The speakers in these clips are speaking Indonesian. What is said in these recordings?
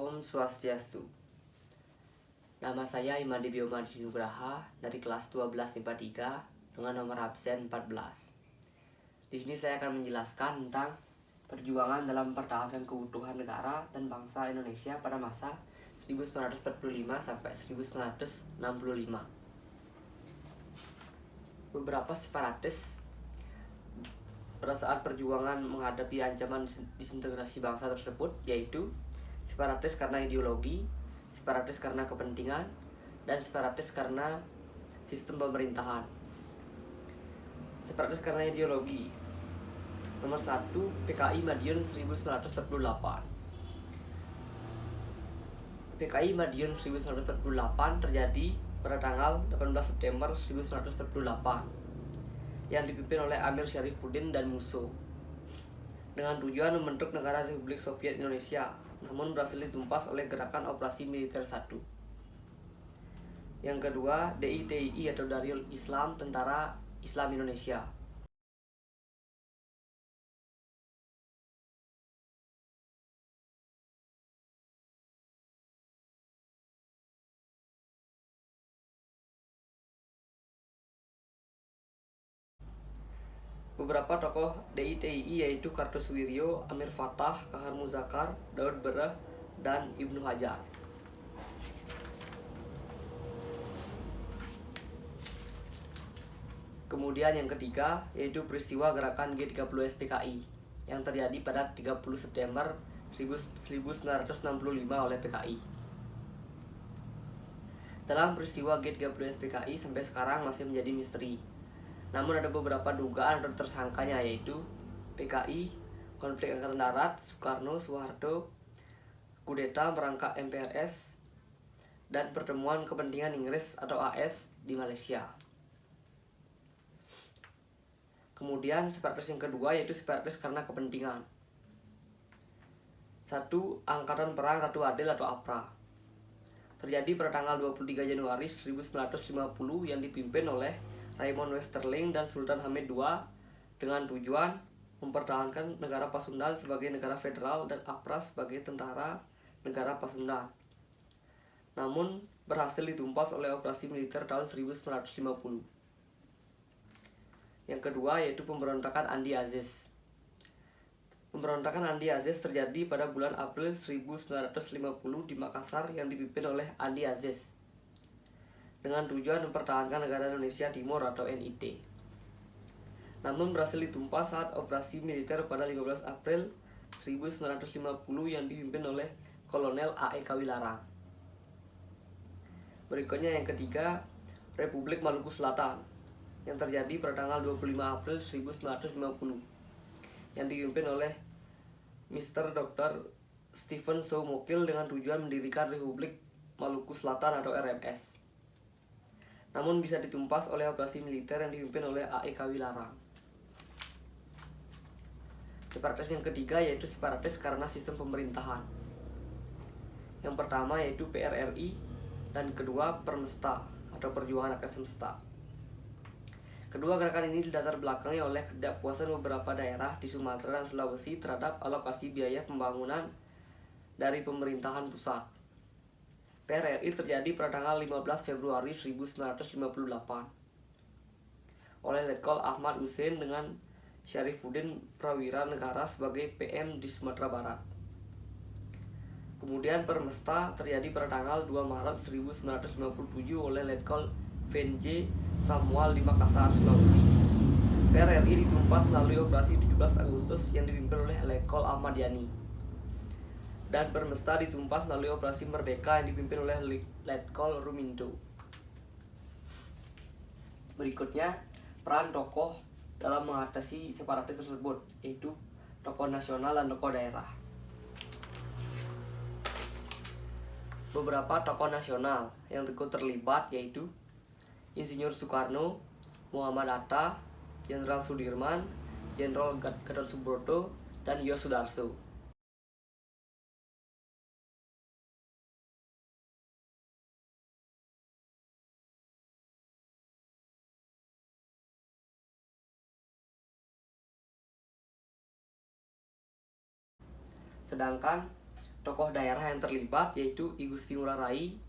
Om Swastiastu. Nama saya Imadi Biomadi Nugraha dari kelas 12 IPA 3 dengan nomor absen 14. Di sini saya akan menjelaskan tentang perjuangan dalam pertahanan keutuhan negara dan bangsa Indonesia pada masa 1945 sampai 1965. Beberapa separatis pada saat perjuangan menghadapi ancaman disintegrasi bangsa tersebut, yaitu separatis karena ideologi, separatis karena kepentingan, dan separatis karena sistem pemerintahan. Separatis karena ideologi. Nomor 1, PKI Madiun 1948. PKI Madiun 1948 terjadi pada tanggal 18 September 1948 yang dipimpin oleh Amir Syarifuddin dan Musso dengan tujuan membentuk negara Republik Soviet Indonesia, namun berhasil ditumpas oleh Gerakan Operasi Militer 1. Yang kedua, DITII atau Darul Islam, Tentara Islam Indonesia. Beberapa tokoh DITII yaitu Kartosuwiryo, Amir Fattah, Kahar Muzakar, Daud Bereh, dan Ibnu Hajar. Kemudian yang ketiga yaitu peristiwa gerakan G30 SPKI yang terjadi pada 30 September 1965 oleh PKI. Dalam peristiwa G30 SPKI sampai sekarang masih menjadi misteri. Namun ada beberapa dugaan tersangkanya, yaitu PKI, konflik angkatan darat, Soekarno, Soeharto, kudeta merangkap MPRS, dan pertemuan kepentingan Inggris atau AS di Malaysia. Kemudian separatis yang kedua yaitu separatis karena kepentingan. 1. Angkatan Perang Ratu Adil atau APRA terjadi pada tanggal 23 Januari 1950 yang dipimpin oleh Raymond Westerling dan Sultan Hamid II dengan tujuan mempertahankan negara Pasundan sebagai negara federal dan APRA sebagai tentara negara Pasundan. Namun berhasil ditumpas oleh operasi militer tahun 1950. Yang kedua yaitu pemberontakan Andi Aziz. Pemberontakan Andi Aziz terjadi pada bulan April 1950 di Makassar yang dipimpin oleh Andi Aziz dengan tujuan mempertahankan negara Indonesia Timur atau NIT. Namun berhasil ditumpas saat operasi militer pada 15 April 1950 yang dipimpin oleh Kolonel A.E. Kawilarang. Berikutnya yang ketiga, Republik Maluku Selatan yang terjadi pada tanggal 25 April 1950 yang dipimpin oleh Mr. Dr. Stephen Soumokil dengan tujuan mendirikan Republik Maluku Selatan atau RMS. Namun bisa ditumpas oleh operasi militer yang dipimpin oleh A.E. Kawilarang. Separatis yang ketiga yaitu separatis karena sistem pemerintahan. Yang pertama yaitu PRRI dan kedua Permesta atau Perjuangan Rakyat Semesta. Kedua gerakan ini dilatar belakangi oleh ketidakpuasan beberapa daerah di Sumatera dan Sulawesi terhadap alokasi biaya pembangunan dari pemerintahan pusat. PRRI terjadi pada tanggal 15 Februari 1958 oleh Letkol Ahmad Hussein dengan Syarifuddin Prawira Negara sebagai PM di Sumatera Barat. Kemudian Permesta terjadi pada tanggal 2 Maret 1957 oleh Letkol Venj Samual di Makassar, Sulawesi. PRRI ditumpas melalui operasi 17 Agustus yang dipimpin oleh Letkol Ahmad Yani. Dan Permesta ditumpas melalui operasi Merdeka yang dipimpin oleh Letkol Ruminto. Berikutnya, peran tokoh dalam mengatasi separatis tersebut, yaitu tokoh nasional dan tokoh daerah. Beberapa tokoh nasional yang ikut terlibat yaitu Insinyur Soekarno, Muhammad Hatta, Jenderal Sudirman, Jenderal Gatot Subroto, dan Yos Sudarso. Sedangkan tokoh daerah yang terlibat, yaitu I Gusti Ngurah Rai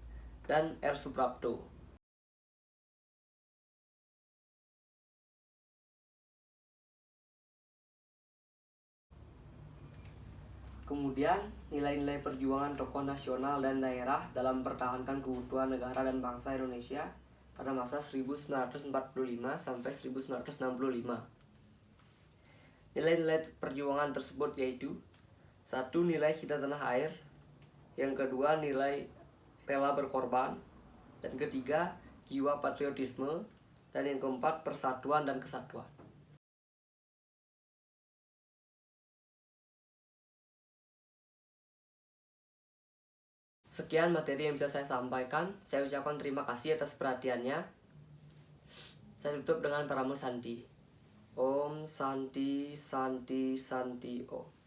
dan R. Suprapto. Kemudian, nilai-nilai perjuangan tokoh nasional dan daerah dalam mempertahankan keutuhan negara dan bangsa Indonesia pada masa 1945 sampai 1965. Nilai-nilai perjuangan tersebut yaitu: 1. Nilai cinta tanah air. Yang kedua, nilai rela berkorban. Dan ketiga, jiwa patriotisme. Dan yang keempat, persatuan dan kesatuan. Sekian materi yang bisa saya sampaikan. Saya ucapkan terima kasih atas perhatiannya. Saya tutup dengan Paramo Santi. Om Santi Santi Santi Om.